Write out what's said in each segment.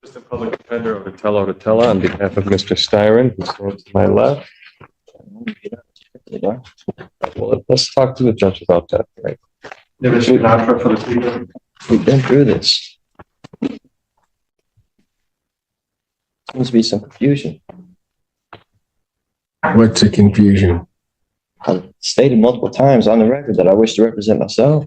Assistant Public Defender Otatella on behalf of Mr. Styron, who stands to my left. Well, let's talk to the judge about that, right? There should not for the people. We've been through this. Seems to be some confusion. What's the confusion? I've stated multiple times on the record that I wish to represent myself.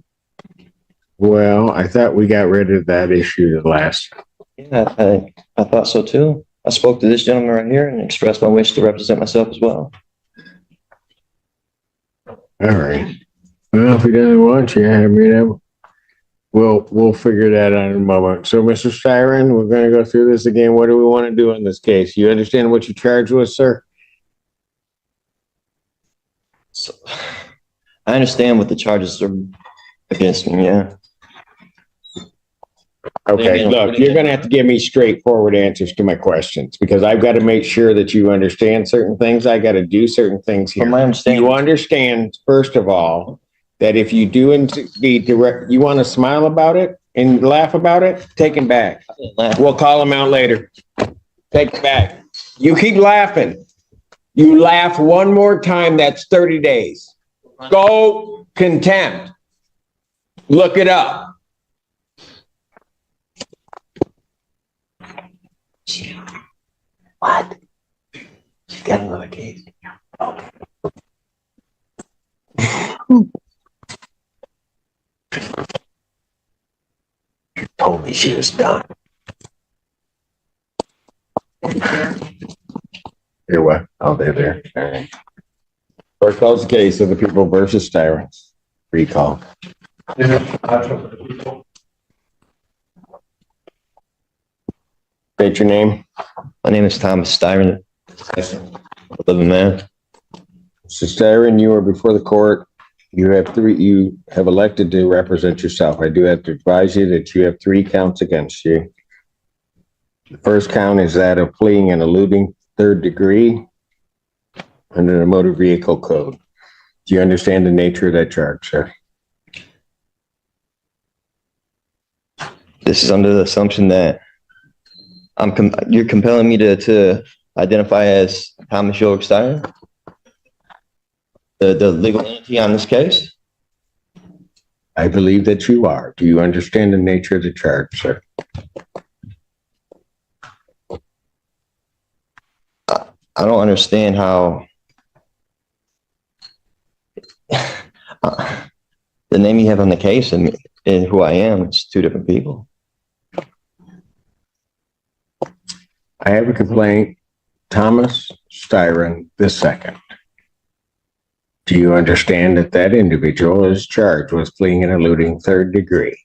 Well, I thought we got rid of that issue the last. Yeah, I thought so too. I spoke to this gentleman right here and expressed my wish to represent myself as well. All right. Well, if he doesn't want you, I mean, we'll figure that out in a moment. So, Mr. Styron, we're going to go through this again. What do we want to do in this case? You understand what you charged with, sir? So, I understand what the charges are against me, yeah. Okay, look, you're going to have to give me straightforward answers to my questions because I've got to make sure that you understand certain things. I got to do certain things here. From my understanding, You understand, first of all, that if you do indeed direct, you want to smile about it and laugh about it, take him back. We'll call him out later. Take it back. You keep laughing. You laugh one more time, that's 30 days. Go contempt. Look it up. What? She's got another case. You told me she was done. Here, what? Oh, they're there. All right. Court calls the case of the people versus Styrens. Recall. State your name. My name is Thomas Styron. Living man. Mr. Styron, you are before the court. You have elected to represent yourself. I do have to advise you that you have 3 counts against you. The first count is that of fleeing and eluding 3rd degree under the motor vehicle code. Do you understand the nature of that charge, sir? This is under the assumption that you're compelling me to identify as Thomas York Styron, the legal entity on this case. I believe that you are. Do you understand the nature of the charge, sir? I don't understand how the name you have on the case and who I am, it's 2 different people. I have a complaint, Thomas Styron II. Do you understand that that individual is charged with fleeing and eluding 3rd degree?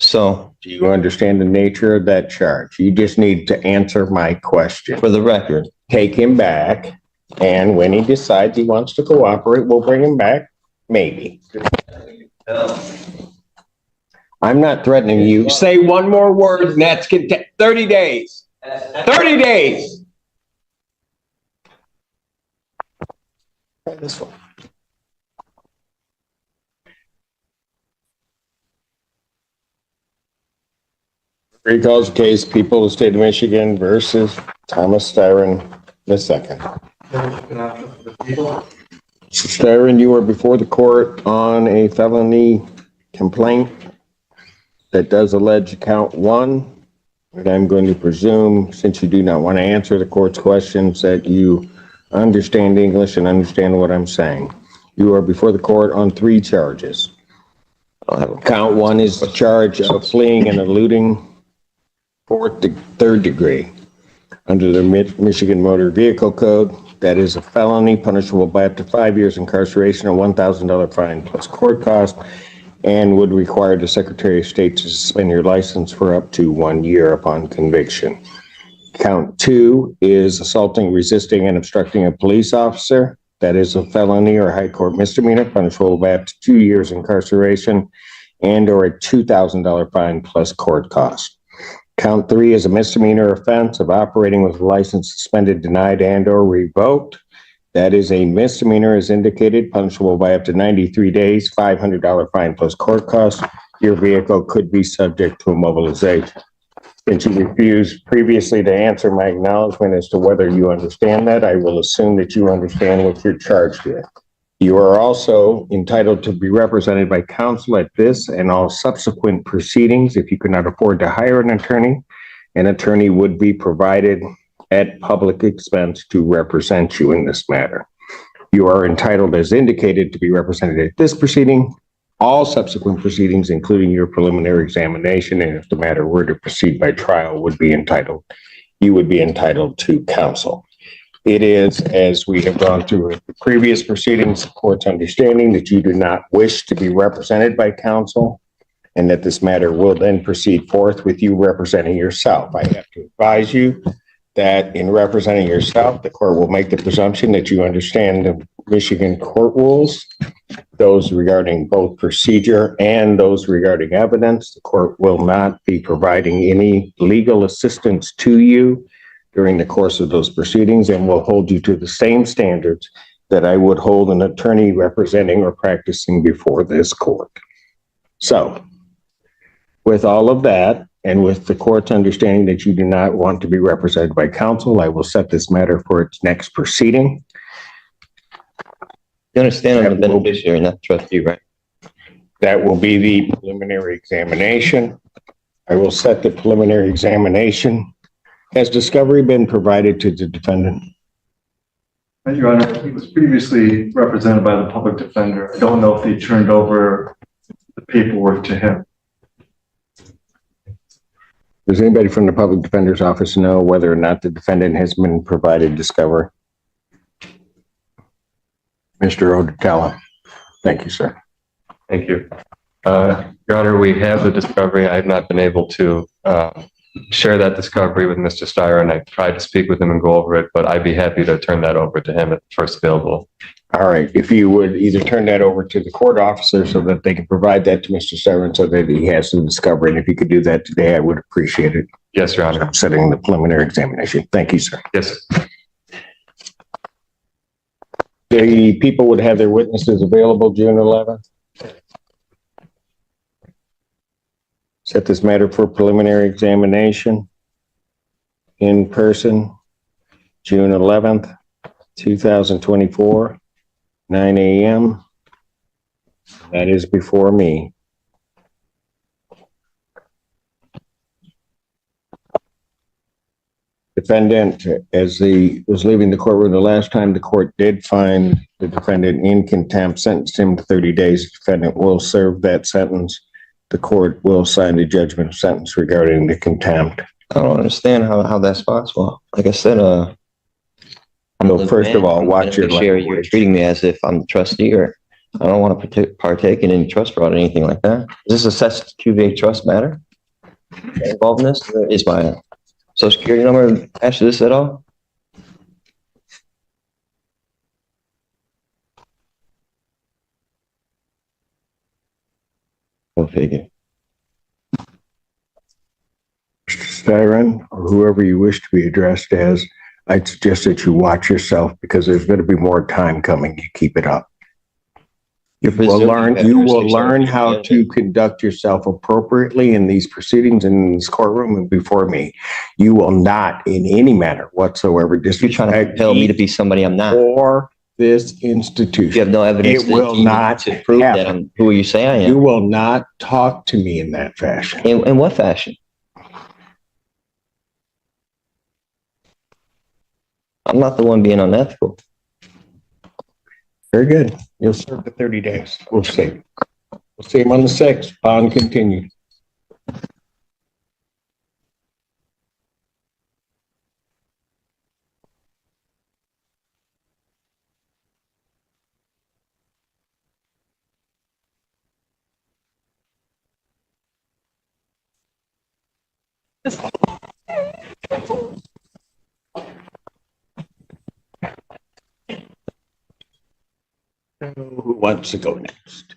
So, Do you understand the nature of that charge? You just need to answer my question. for the record, Take him back, and when he decides he wants to cooperate, we'll bring him back, maybe. I'm not threatening you. Say one more word, and that's 30 days. 30 days. this one. Recalls the case, people of the state of Michigan versus Thomas Styron II. Styron, you are before the court on a felony complaint that does allege count 1. And I'm going to presume, since you do not want to answer the court's questions, that you understand English and understand what I'm saying. You are before the court on 3 charges. Count 1 is the charge of fleeing and eluding 3rd degree. Under the Michigan Motor Vehicle Code, that is a felony punishable by up to 5 years incarceration or $1,000 fine plus court cost, and would require the Secretary of State to suspend your license for up to 1 year upon conviction. Count 2 is assaulting, resisting, and obstructing a police officer. That is a felony or high court misdemeanor punishable by up to 2 years incarceration and or a $2,000 fine plus court cost. Count 3 is a misdemeanor offense of operating with a license suspended, denied, and or revoked. That is a misdemeanor as indicated, punishable by up to 93 days, $500 fine plus court cost. Your vehicle could be subject to immobilization. Since you refused previously to answer my acknowledgement as to whether you understand that, I will assume that you understand what you're charged with. You are also entitled to be represented by counsel at this and all subsequent proceedings. If you cannot afford to hire an attorney would be provided at public expense to represent you in this matter. You are entitled, as indicated, to be represented at this proceeding, all subsequent proceedings, including your preliminary examination, and if the matter were to proceed by trial, you would be entitled to counsel. It is, as we have gone through the previous proceedings, the court's understanding that you do not wish to be represented by counsel, and that this matter will then proceed forth with you representing yourself. I have to advise you that in representing yourself, the court will make the presumption that you understand the Michigan court rules, those regarding both procedure and those regarding evidence. The court will not be providing any legal assistance to you during the course of those proceedings and will hold you to the same standards that I would hold an attorney representing or practicing before this court. So, with all of that, and with the court's understanding that you do not want to be represented by counsel, I will set this matter for its next proceeding. You understand I'm the beneficiary, not the trustee, right? That will be the preliminary examination. I will set the preliminary examination. Has discovery been provided to the defendant? Your Honor, he was previously represented by the public defender. I don't know if they turned over the paperwork to him. Does anybody from the public defender's office know whether or not the defendant has been provided discovery? Mr. Odetella. Thank you, sir. Thank you. Your Honor, we have the discovery. I have not been able to share that discovery with Mr. Steyer, and I tried to speak with him and go over it, but I'd be happy to turn that over to him at first available. All right. If you would either turn that over to the court officer so that they can provide that to Mr. Steyer so that he has the discovery, and if you could do that today, I would appreciate it. Yes, Your Honor. I'm setting the preliminary examination. Thank you, sir. Yes. The people would have their witnesses available June 11th. Set this matter for preliminary examination in person, June 11th, 2024, 9 a.m. That is before me. Defendant, as he was leaving the courtroom the last time, the court did find the defendant in contempt, sentenced him to 30 days. The defendant will serve that sentence. The court will sign the judgment of sentence regarding the contempt. I don't understand how that's possible. Like I said, So first of all, watch your language. You're treating me as if I'm the trustee, or I don't want to partake in any trust fraud or anything like that. Is this a Sest QV trust matter involved in this? Is my social security number attached to this at all? Go figure. Mr. Styron, or whoever you wish to be addressed as, I'd suggest that you watch yourself because there's going to be more time coming. You keep it up. You will learn how to conduct yourself appropriately in these proceedings in this courtroom and before me. You will not in any manner whatsoever You're trying to compel me to be somebody I'm not. Or this institution. You have no evidence It will not to prove that I'm who you say I am. You will not talk to me in that fashion. In what fashion? I'm not the one being unethical. Very good. You'll serve the 30 days. We'll see. We'll see him on the 6th. Bond continued. Who wants to go next?